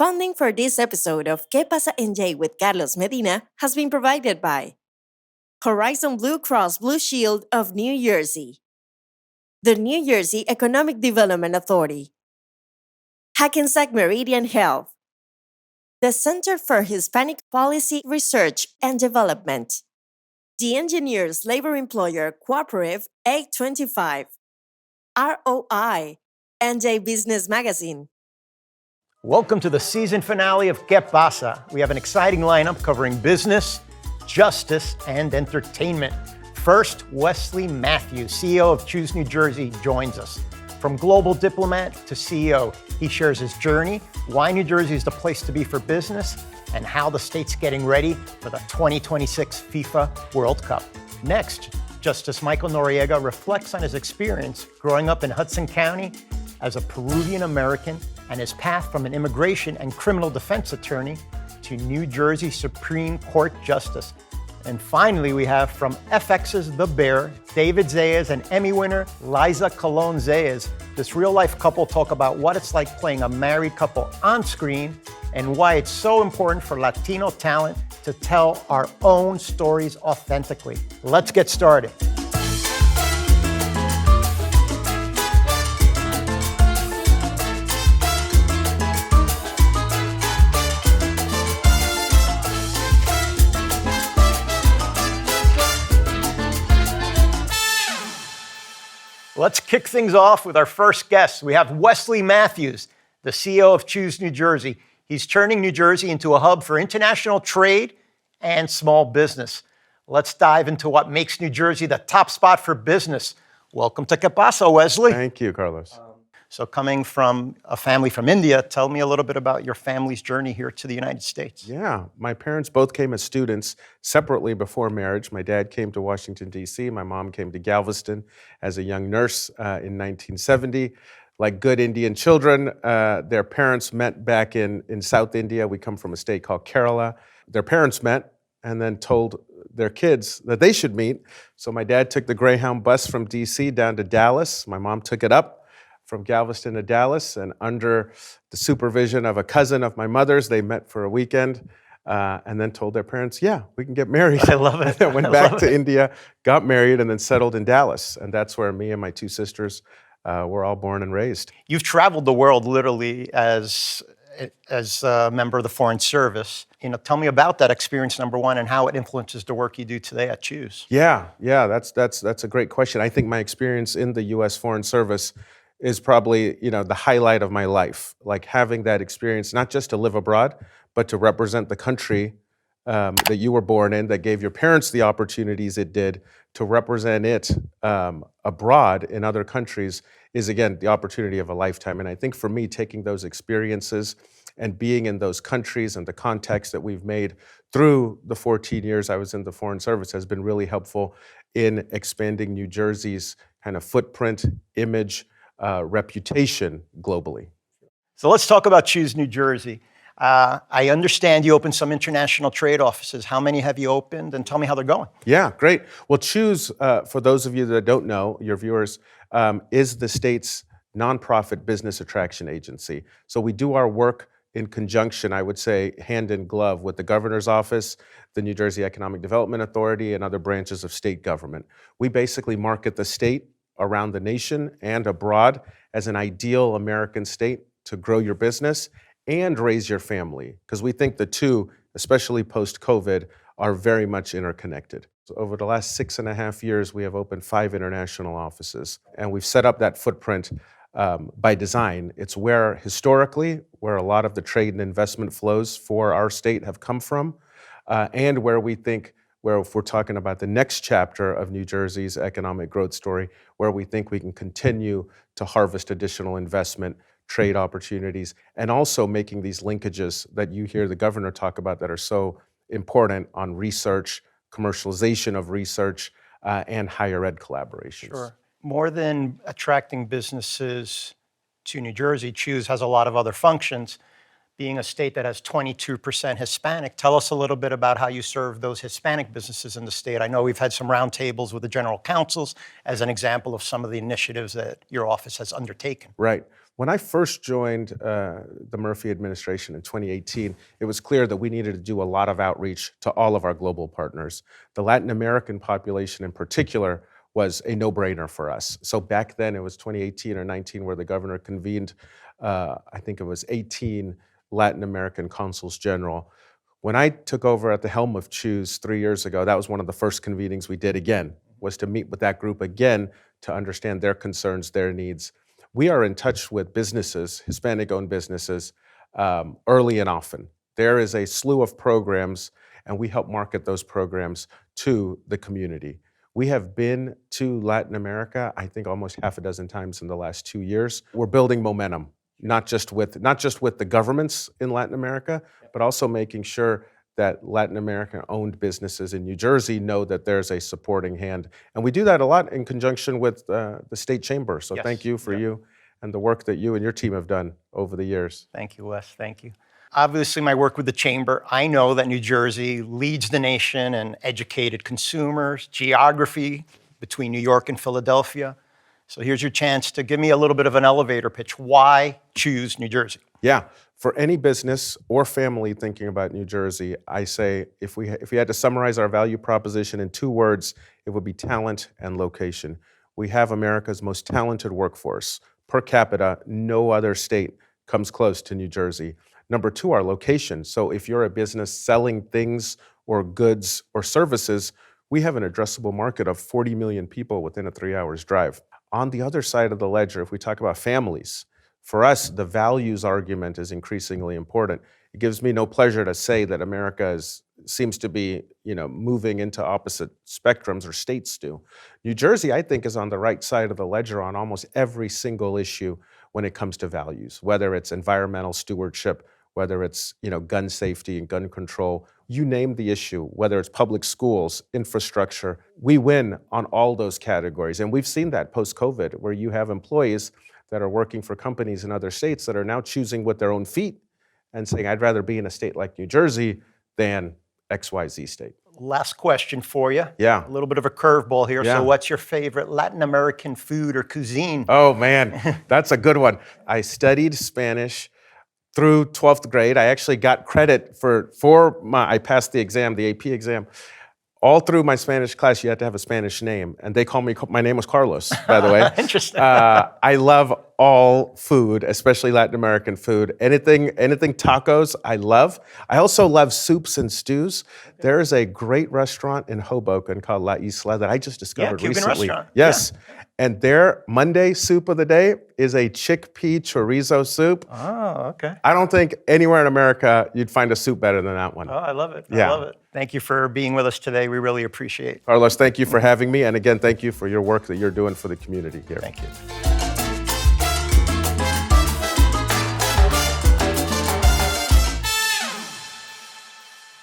Funding for this episode of Que Pasa NJ with Carlos Medina has been provided by Horizon Blue Cross Blue Shield of New Jersey, the New Jersey Economic Development Authority, Hackensack Meridian Health, the Center for Hispanic Policy Research and Development, the Engineers Labor Employer Cooperative 825, ROI, NJ Business Magazine. Welcome to the season finale of Que Pasa. We have an exciting lineup covering business, justice, and entertainment. First, Wesley Mathews, CEO of Choose New Jersey, joins us. From global diplomat to CEO, he shares his journey, why New Jersey is the place to be for business, and how the state's getting ready for the 2026 FIFA World Cup. Next, Justice Michael Noriega reflects on his experience growing up in Hudson County as a Peruvian American and his path from an immigration and criminal defense attorney to New Jersey Supreme Court Justice. And finally, we have from FX's The Bear, David Zayas and Emmy winner Liza Colón-Zayas. This real-life couple talk about what it's like playing a married couple on screen and why it's so important for Latino talent to tell our own stories authentically. Let's get started. Let's kick things off with our first guest. We have Wesley Mathews, the CEO of Choose New Jersey. He's turning New Jersey into a hub for international trade and small business. Let's dive into what makes New Jersey the top spot for business. Welcome to Que Pasa, Wesley. Thank you, Carlos. So coming from a family from India, tell me a little bit about your family's journey here to the United States. Yeah, my parents both came as students separately before marriage. My dad came to Washington, D.C. My mom came to Galveston as a young nurse in 1970. Like good Indian children, their parents met back in South India. We come from a state called Kerala. Their parents met and then told their kids that they should meet. So my dad took the Greyhound bus from D.C. down to Dallas. My mom took it up from Galveston to Dallas, and under the supervision of a cousin of my mother's, they met for a weekend and then told their parents, yeah, we can get married. I love it. And went back to India, got married, and then settled in Dallas. And that's where me and my two sisters were all born and raised. You've traveled the world literally as a member of the Foreign Service. Tell me about that experience, number one, and how it influences the work you do today at Choose. Yeah, that's a great question. I think my experience in the U.S. Foreign Service is probably, the highlight of my life. Like having that experience, not just to live abroad, but to represent the country that you were born in, that gave your parents the opportunities it did to represent it abroad in other countries is, again, the opportunity of a lifetime. And I think for me, taking those experiences and being in those countries and the context that we've made through the 14 years I was in the Foreign Service has been really helpful in expanding New Jersey's kind of footprint, image, reputation globally. So let's talk about Choose New Jersey. I understand you opened some international trade offices. How many have you opened? And tell me how they're going. Yeah, great. Well, Choose, for those of you that don't know, your viewers, is the state's nonprofit business attraction agency. So we do our work in conjunction, I would say, hand in glove with the governor's office, the New Jersey Economic Development Authority, and other branches of state government. We basically market the state around the nation and abroad as an ideal American state to grow your business and raise your family, because we think the two, especially post-COVID, are very much interconnected. So over the last 6.5 years, we have opened 5 international offices, and we've set up that footprint by design. It's where a lot of the trade and investment flows for our state have come from, and where if we're talking about the next chapter of New Jersey's economic growth story, where we think we can continue to harvest additional investment, trade opportunities, and also making these linkages that you hear the governor talk about that are so important on research, commercialization of research, and higher ed collaborations. Sure. More than attracting businesses to New Jersey, Choose has a lot of other functions. Being a state that has 22% Hispanic, tell us a little bit about how you serve those Hispanic businesses in the state. I know we've had some roundtables with the general counsels as an example of some of the initiatives that your office has undertaken. Right. When I first joined the Murphy administration in 2018, it was clear that we needed to do a lot of outreach to all of our global partners. The Latin American population in particular was a no-brainer for us. So back then, it was 2018 or 19 where the governor convened, I think it was 18 Latin American consuls general. When I took over at the helm of Choose 3 years ago, that was one of the first convenings we did again, was to meet with that group again to understand their concerns, their needs. We are in touch with businesses, Hispanic-owned businesses, early and often. There is a slew of programs, and we help market those programs to the community. We have been to Latin America, I think almost half a dozen times in the last 2 years. We're building momentum, not just with the governments in Latin America, but also making sure that Latin American-owned businesses in New Jersey know that there's a supporting hand. And we do that a lot in conjunction with the state chamber. So thank you for you and the work that you and your team have done over the years. Thank you, Wes. Thank you. Obviously, my work with the chamber, I know that New Jersey leads the nation in educated consumers, geography between New York and Philadelphia. So here's your chance to give me a little bit of an elevator pitch. Why choose New Jersey? Yeah, for any business or family thinking about New Jersey, I say if we had to summarize our value proposition in 2 words, it would be talent and location. We have America's most talented workforce. Per capita, no other state comes close to New Jersey. Number 2, our location. So if you're a business selling things or goods or services, we have an addressable market of 40 million people within a 3 hours drive. On the other side of the ledger, if we talk about families, for us, the values argument is increasingly important. It gives me no pleasure to say that America seems to be, moving into opposite spectrums, or states do. New Jersey, I think, is on the right side of the ledger on almost every single issue when it comes to values, whether it's environmental stewardship, whether it's, gun safety and gun control. You name the issue, whether it's public schools, infrastructure, we win on all those categories. And we've seen that post-COVID, where you have employees that are working for companies in other states that are now choosing with their own feet and saying, I'd rather be in a state like New Jersey than XYZ state. Last question for you. Yeah. A little bit of a curveball here. Yeah. So what's your favorite Latin American food or cuisine? Oh man, that's a good one. I studied Spanish through 12th grade. I actually got credit I passed the exam, the AP exam. All through my Spanish class, you had to have a Spanish name. And they called me, my name was Carlos, by the way. Interesting. I love all food, especially Latin American food. Anything tacos, I love. I also love soups and stews. Okay. There is a great restaurant in Hoboken called La Isla that I just discovered Cuban recently. Restaurant. Yes. Yeah. And their Monday soup of the day is a chickpea chorizo soup. Oh, okay. I don't think anywhere in America you'd find a soup better than that one. Oh, I love it. Yeah. I love it. Thank you for being with us today. We really appreciate it. Carlos, thank you for having me. And again, thank you for your work that you're doing for the community here. Thank you.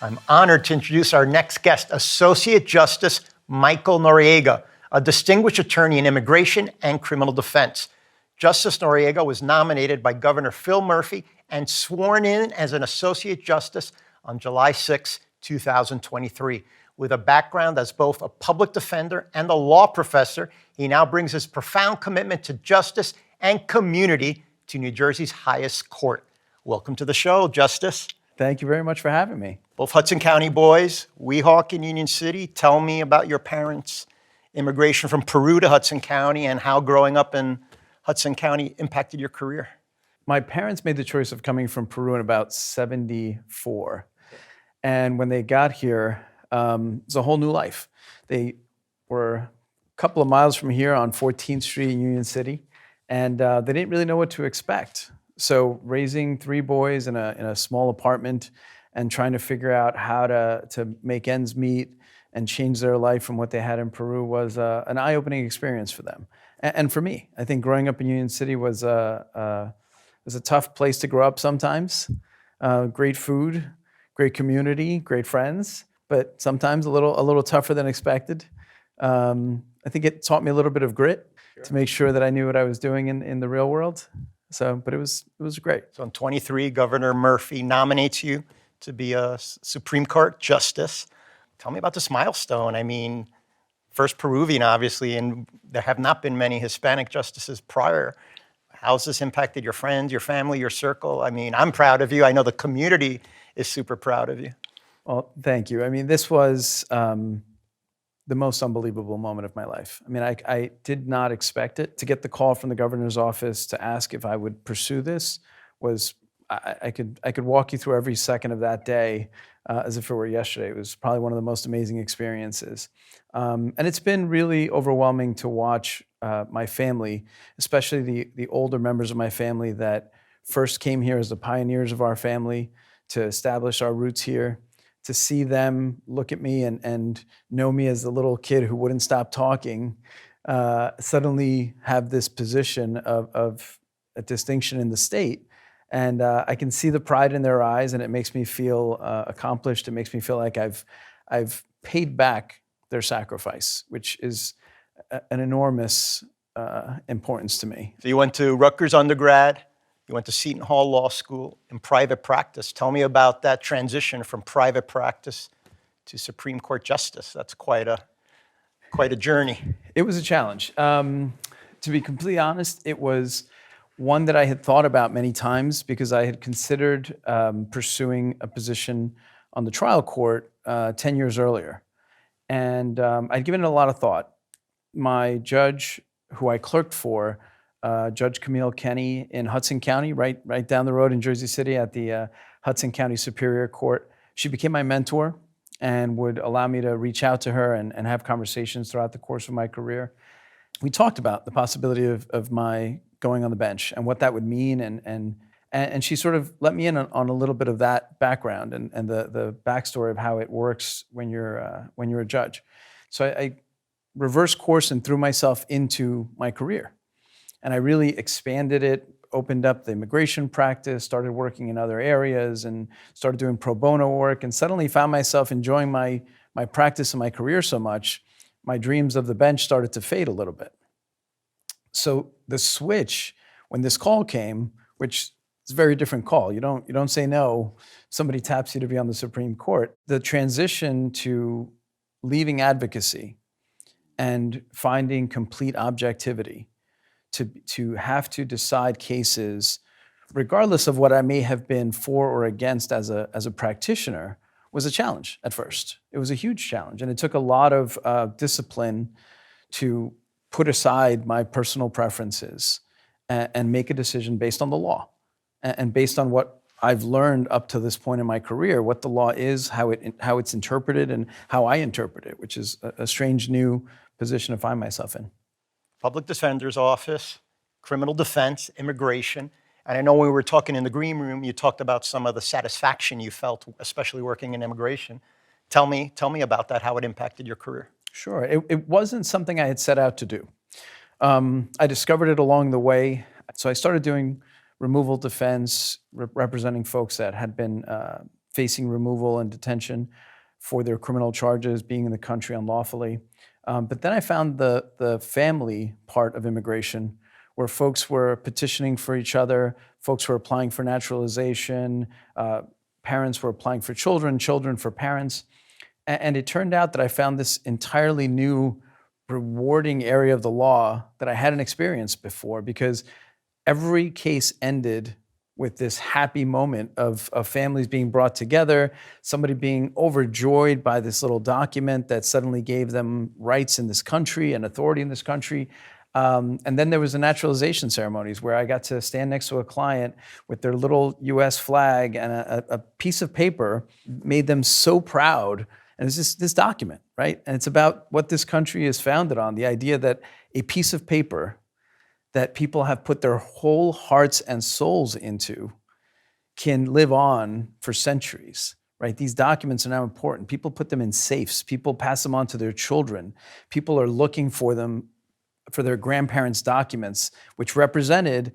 I'm honored to introduce our next guest, Associate Justice Michael Noriega, a distinguished attorney in immigration and criminal defense. Justice Noriega was nominated by Governor Phil Murphy and sworn in as an Associate Justice on July 6, 2023. With a background as both a public defender and a law professor, he now brings his profound commitment to justice and community to New Jersey's highest court. Welcome to the show, Justice. Thank you very much for having me. Both Hudson County boys, Weehawken in Union City. Tell me about your parents' immigration from Peru to Hudson County and how growing up in Hudson County impacted your career. My parents made the choice of coming from Peru in about 74. And when they got here, it was a whole new life. They were a couple of miles from here on 14th Street in Union City, and they didn't really know what to expect. So raising 3 boys in a small apartment and trying to figure out how to make ends meet and change their life from what they had in Peru was an eye-opening experience for them. And for me, I think growing up in Union City was a tough place to grow up sometimes. Great food, great community, great friends, but sometimes a little tougher than expected. I think it taught me a little bit of grit to make sure that I knew what I was doing in the real world. But it was great. So in 23, Governor Murphy nominates you to be a Supreme Court Justice. Tell me about this milestone. I mean, first Peruvian, obviously, and there have not been many Hispanic justices prior. How's this impacted your friends, your family, your circle? I mean, I'm proud of you. I know the community is super proud of you. Well, thank you. I mean, this was the most unbelievable moment of my life. I mean, I did not expect it. To get the call from the governor's office to ask if I would pursue this was, I could walk you through every second of that day as if it were yesterday. It was probably one of the most amazing experiences. And it's been really overwhelming to watch my family, especially the older members of my family that first came here as the pioneers of our family to establish our roots here, to see them look at me and know me as the little kid who wouldn't stop talking, suddenly have this position of a distinction in the state. And I can see the pride in their eyes, and it makes me feel accomplished. It makes me feel like I've paid back their sacrifice, which is an enormous importance to me. So you went to Rutgers undergrad, you went to Seton Hall Law School in private practice. Tell me about that transition from private practice to Supreme Court justice. That's quite a journey. It was a challenge. To be completely honest, it was one that I had thought about many times because I had considered pursuing a position on the trial court 10 years earlier. And I'd given it a lot of thought. My judge, who I clerked for, Judge Camille Kenney in Hudson County, right down the road in Jersey City at the Hudson County Superior Court, she became my mentor and would allow me to reach out to her and have conversations throughout the course of my career. We talked about the possibility of my going on the bench and what that would mean, and she sort of let me in on a little bit of that background and the backstory of how it works when you're a judge. So I reversed course and threw myself into my career, and I really expanded it, opened up the immigration practice, started working in other areas, and started doing pro bono work, and suddenly found myself enjoying my practice and my career so much, my dreams of the bench started to fade a little bit. So the switch, when this call came, which is a very different call, you don't say no, somebody taps you to be on the Supreme Court. The transition to leaving advocacy and finding complete objectivity, to have to decide cases, regardless of what I may have been for or against as a practitioner, was a challenge at first. It was a huge challenge, and it took a lot of discipline to put aside my personal preferences and make a decision based on the law and based on what I've learned up to this point in my career, what the law is, how it's interpreted, and how I interpret it, which is a strange new position to find myself in. Public Defender's Office, criminal defense, immigration. And I know when we were talking in the green room, you talked about some of the satisfaction you felt, especially working in immigration. Tell me about that, how it impacted your career. Sure. It wasn't something I had set out to do. I discovered it along the way. So I started doing removal defense, representing folks that had been facing removal and detention for their criminal charges, being in the country unlawfully. But then I found the family part of immigration, where folks were petitioning for each other, folks were applying for naturalization, parents were applying for children, children for parents. And it turned out that I found this entirely new, rewarding area of the law that I hadn't experienced before, because every case ended with this happy moment of families being brought together, somebody being overjoyed by this little document that suddenly gave them rights in this country and authority in this country. And then there was the naturalization ceremonies where I got to stand next to a client with their little US flag, and a piece of paper made them so proud. And it's just this document, right? And it's about what this country is founded on, the idea that a piece of paper that people have put their whole hearts and souls into can live on for centuries, right? These documents are now important. People put them in safes. People pass them on to their children. People are looking for them, for their grandparents' documents, which represented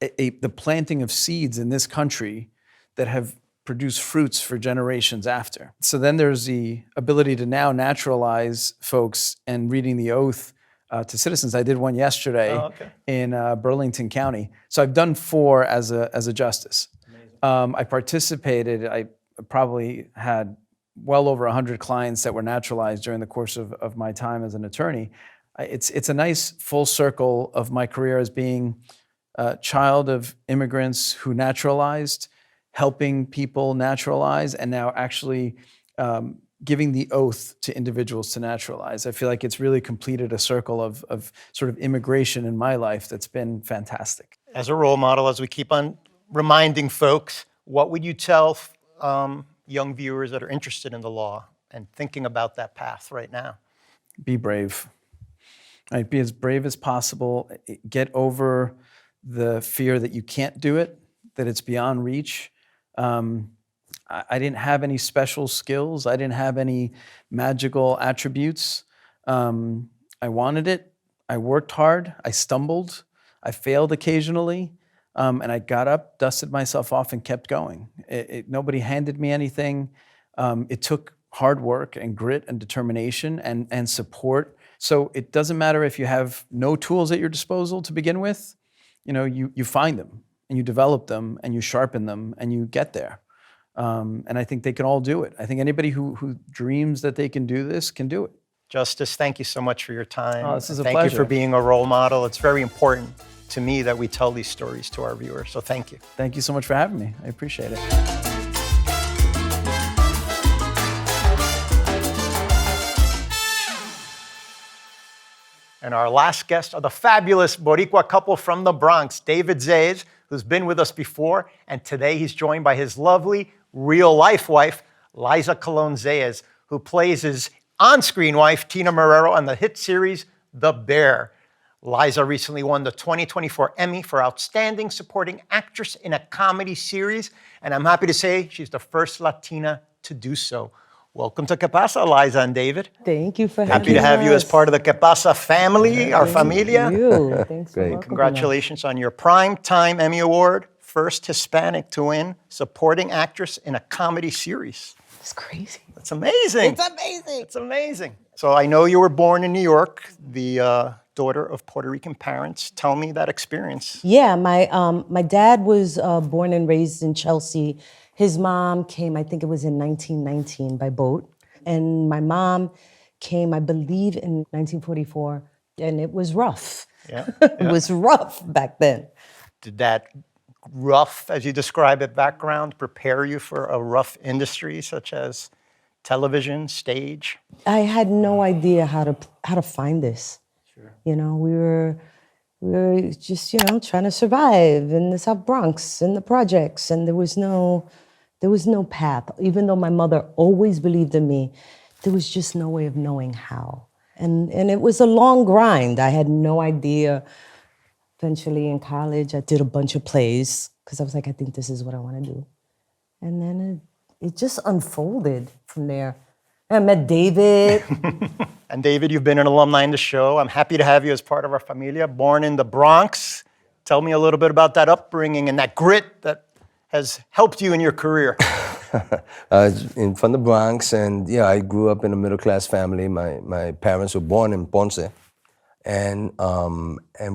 the planting of seeds in this country that have produced fruits for generations after. So then there's the ability to now naturalize folks and reading the oath to citizens. I did one yesterday in Burlington County. So I've done 4 as a justice. I participated. I probably had well over 100 clients that were naturalized during the course of my time as an attorney. It's a nice full circle of my career as being child of immigrants who naturalized, helping people naturalize, and now actually giving the oath to individuals to naturalize. I feel like it's really completed a circle of sort of immigration in my life that's been fantastic. As a role model, as we keep on reminding folks, what would you tell young viewers that are interested in the law and thinking about that path right now? Be brave. Right? Be as brave as possible. Get over the fear that you can't do it, that it's beyond reach. I didn't have any special skills. I didn't have any magical attributes. I wanted it. I worked hard. I stumbled. I failed occasionally. And I got up, dusted myself off, and kept going. Nobody handed me anything. It took hard work and grit and determination and support. So it doesn't matter if you have no tools at your disposal to begin with. You find them, and you develop them, and you sharpen them, and you get there. And I think they can all do it. I think anybody who dreams that they can do this can do it. Justice, thank you so much for your time. Oh, this is a pleasure. Thank you for being a role model. It's very important to me that we tell these stories to our viewers. So thank you. Thank you so much for having me. I appreciate it. And our last guests are the fabulous Boricua couple from the Bronx, David Zayas, who's been with us before, and today he's joined by his lovely real-life wife, Liza Colón-Zayas, who plays his on-screen wife, Tina Marrero, on the hit series The Bear. Liza recently won the 2024 Emmy for Outstanding Supporting Actress in a Comedy Series, and I'm happy to say she's the first Latina to do so. Welcome to Que Pasa, Liza and David. Thank you for having us. Happy to have you as part of the Que Pasa family, our familia. Thank you. Thanks for welcoming us. Congratulations on your Primetime Emmy Award, first Hispanic to win Supporting Actress in a Comedy Series. It's crazy. That's amazing. It's amazing. It's amazing. So I know you were born in New York, the daughter of Puerto Rican parents. Tell me that experience. Yeah, my dad was born and raised in Chelsea. His mom came, I think it was in 1919 by boat. And my mom came, I believe, in 1944. And it was rough. Yeah. It was rough back then. Did that rough, as you describe it, background prepare you for a rough industry such as television, stage? I had no idea how to find this. Sure. We were just, trying to survive in the South Bronx, in the projects, and there was no path. Even though my mother always believed in me, there was just no way of knowing how. And it was a long grind. I had no idea. Eventually in college, I did a bunch of plays because I was like, I think this is what I want to do. And then it just unfolded from there. I met David. And David, you've been an alumni in the show. I'm happy to have you as part of our familia, born in the Bronx. Tell me a little bit about that upbringing and that grit that has helped you in your career. From the Bronx, and yeah, I grew up in a middle-class family. My parents were born in Ponce, and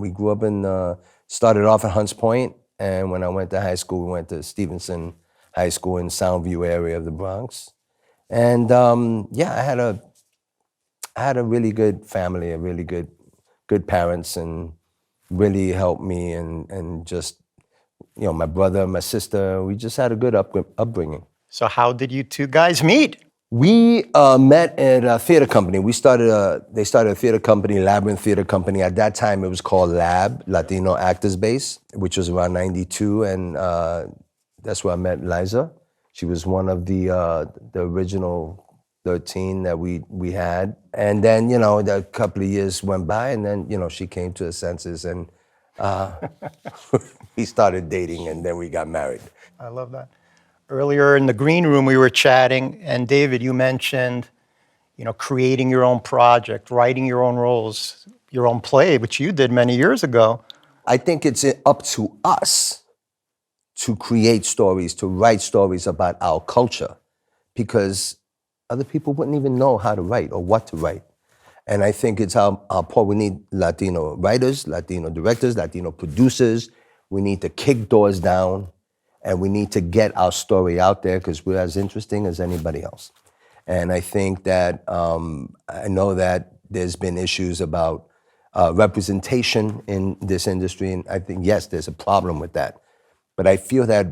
we grew up started off at Hunts Point, and when I went to high school, we went to Stevenson High School in Soundview area of the Bronx. And yeah, I had a really good family, a really good parents, and really helped me, and just, my brother, my sister, we just had a good upbringing. So how did you two guys meet? We met at a theater company. They started a theater company, Labyrinth Theater Company. At that time, it was called Lab, Latino Actors Base, which was around 92, and that's where I met Liza. She was one of the original 13 that we had. And then, a couple of years went by, and then, she came to her senses, and we started dating, and then we got married. I love that. Earlier in the green room, we were chatting, and David, you mentioned, creating your own project, writing your own roles, your own play, which you did many years ago. I think it's up to us to create stories, to write stories about our culture, because other people wouldn't even know how to write or what to write. And I think it's our part. We need Latino writers, Latino directors, Latino producers. We need to kick doors down, and we need to get our story out there because we're as interesting as anybody else. And I think that, I know that there's been issues about representation in this industry. And I think, yes, there's a problem with that. But I feel that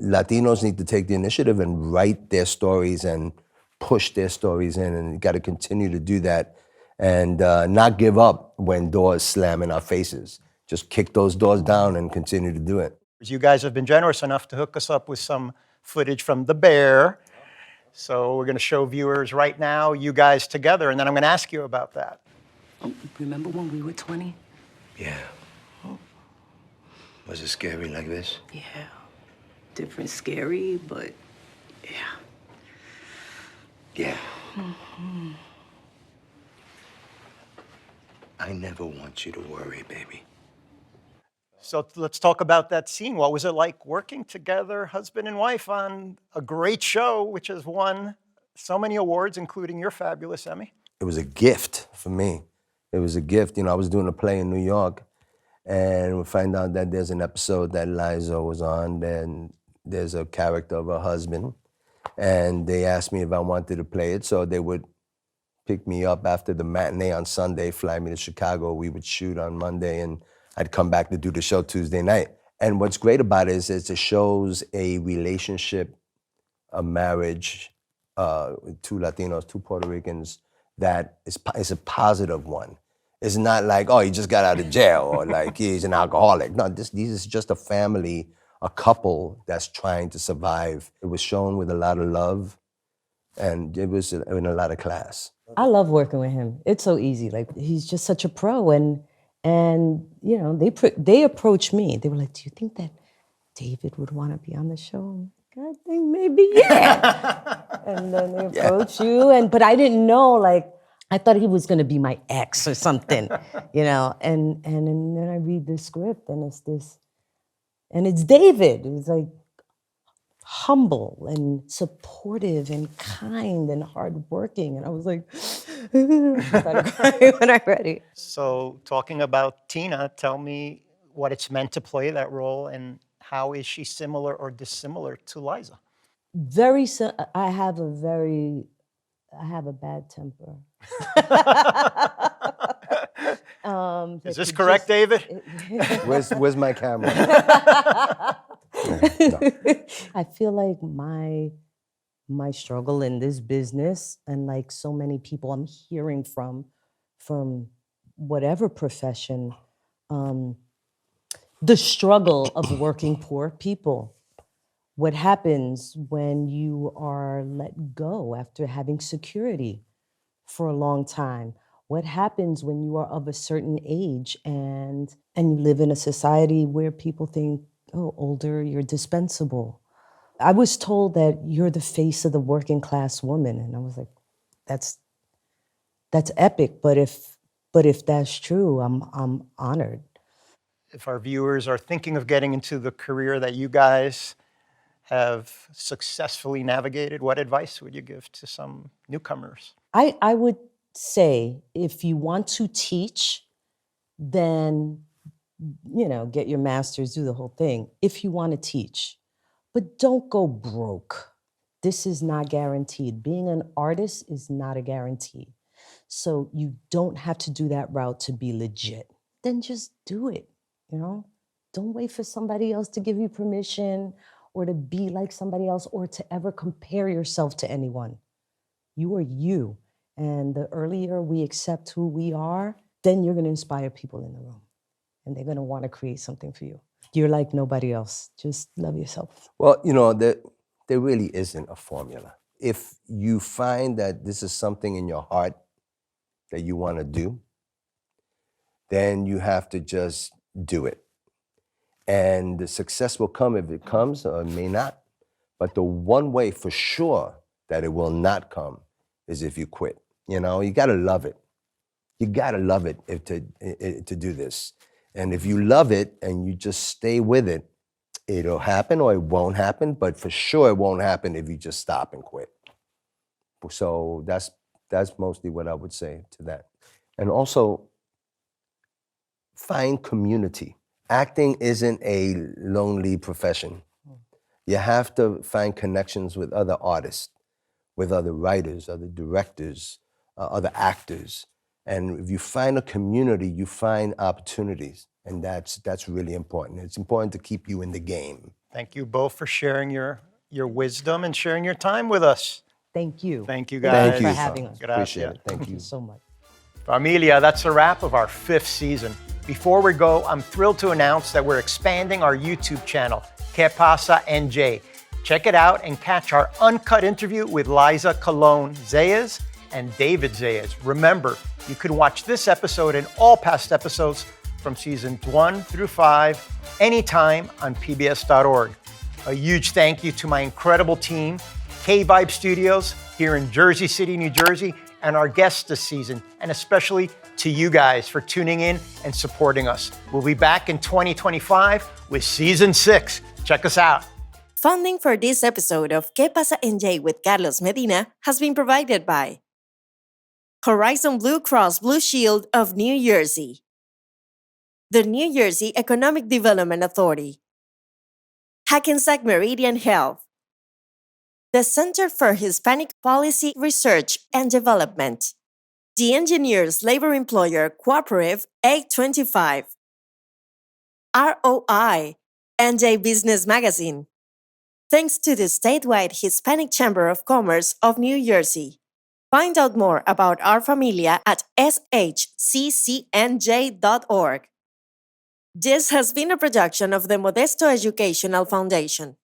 Latinos need to take the initiative and write their stories and push their stories in, and you got to continue to do that and not give up when doors slam in our faces. Just kick those doors down and continue to do it. You guys have been generous enough to hook us up with some footage from The Bear. So we're going to show viewers right now you guys together, and then I'm going to ask you about that. Remember when we were 20? Yeah. Was it scary like this? Yeah. Different, scary, but yeah. Yeah. I never want you to worry, baby. So let's talk about that scene. What was it like working together, husband and wife, on a great show, which has won so many awards, including your fabulous Emmy? It was a gift for me. It was a gift. You know, I was doing a play in New York, and we find out that there's an episode that Liza was on, and there's a character of her husband, and they asked me if I wanted to play it, so they would pick me up after the matinee on Sunday, fly me to Chicago. We would shoot on Monday, and I'd come back to do the show Tuesday night. And what's great about it is it shows a relationship, a marriage, two Latinos, two Puerto Ricans, that is a positive one. It's not like, oh, he just got out of jail, or like he's an alcoholic. No, this is just a family, a couple that's trying to survive. It was shown with a lot of love, and it was in a lot of class. I love working with him. It's so easy. Like, he's just such a pro, and you know, they approached me. They were like, "Do you think that David would want to be on the show?" I'm like, I think maybe, yeah. And then they approach you, but I didn't know, like, I thought he was gonna be my ex or something, you know. And then I read the script, and it's this, and it's David. He's like humble and supportive and kind and hardworking, and I was like, I started crying when I read it. So talking about Tina, tell me what it's meant to play that role, and how is she similar or dissimilar to Liza? I have a bad temper. Is this correct, David? Where's my camera? No. I feel like my struggle in this business, and like so many people I'm hearing from whatever profession, the struggle of working poor people. What happens when you are let go after having security for a long time? What happens when you are of a certain age and you live in a society where people think, oh, older, you're dispensable? I was told that you're the face of the working class woman, and I was like, that's epic. But if that's true, I'm honored. If our viewers are thinking of getting into the career that you guys have successfully navigated, what advice would you give to some newcomers? I would say, if you want to teach, then, you know, get your master's, do the whole thing, if you want to teach. But don't go broke. This is not guaranteed. Being an artist is not a guarantee. So you don't have to do that route to be legit. Then just do it, you know? Don't wait for somebody else to give you permission, or to be like somebody else, or to ever compare yourself to anyone. You are you. And the earlier we accept who we are, then you're going to inspire people in the room. And they're going to want to create something for you. You're like nobody else. Just love yourself. Well, you know, there really isn't a formula. If you find that this is something in your heart that you want to do, then you have to just do it. And the success will come if it comes, or it may not. But the one way for sure that it will not come is if you quit. You know, you gotta love it. You gotta love it to do this. And if you love it and you just stay with it, it'll happen or it won't happen, but for sure it won't happen if you just stop and quit. So that's mostly what I would say to that. And also, find community. Acting isn't a lonely profession. You have to find connections with other artists, with other writers, other directors, other actors, And if you find a community, you find opportunities. And that's really important. It's important to keep you in the game. Thank you both for sharing your wisdom and sharing your time with us. Thank you. Thank you, Thank guys. you for having us. Appreciate it. Thank you. So much. Familia, that's a wrap of our 5th season. Before we go, I'm thrilled to announce that we're expanding our YouTube channel, Que Pasa NJ. Check it out and catch our uncut interview with Liza Colón-Zayas and David Zayas. Remember, you can watch this episode and all past episodes from seasons 1 through 5 anytime on pbs.org. A huge thank you to my incredible team, K-Vibe Studios here in Jersey City, New Jersey, and our guests this season, and especially to you guys for tuning in and supporting us. We'll be back in 2025 with season 6. Check us out. Funding for this episode of Que Pasa NJ with Carlos Medina has been provided by Horizon Blue Cross Blue Shield of New Jersey, the New Jersey Economic Development Authority, Hackensack Meridian Health, the Center for Hispanic Policy Research and Development, the Engineers Labor Employer Cooperative 825, ROI, NJ Business Magazine. Thanks to the statewide Hispanic Chamber of Commerce of New Jersey. Find out more about our familia at shccnj.org. This has been a production of the Modesto Educational Foundation.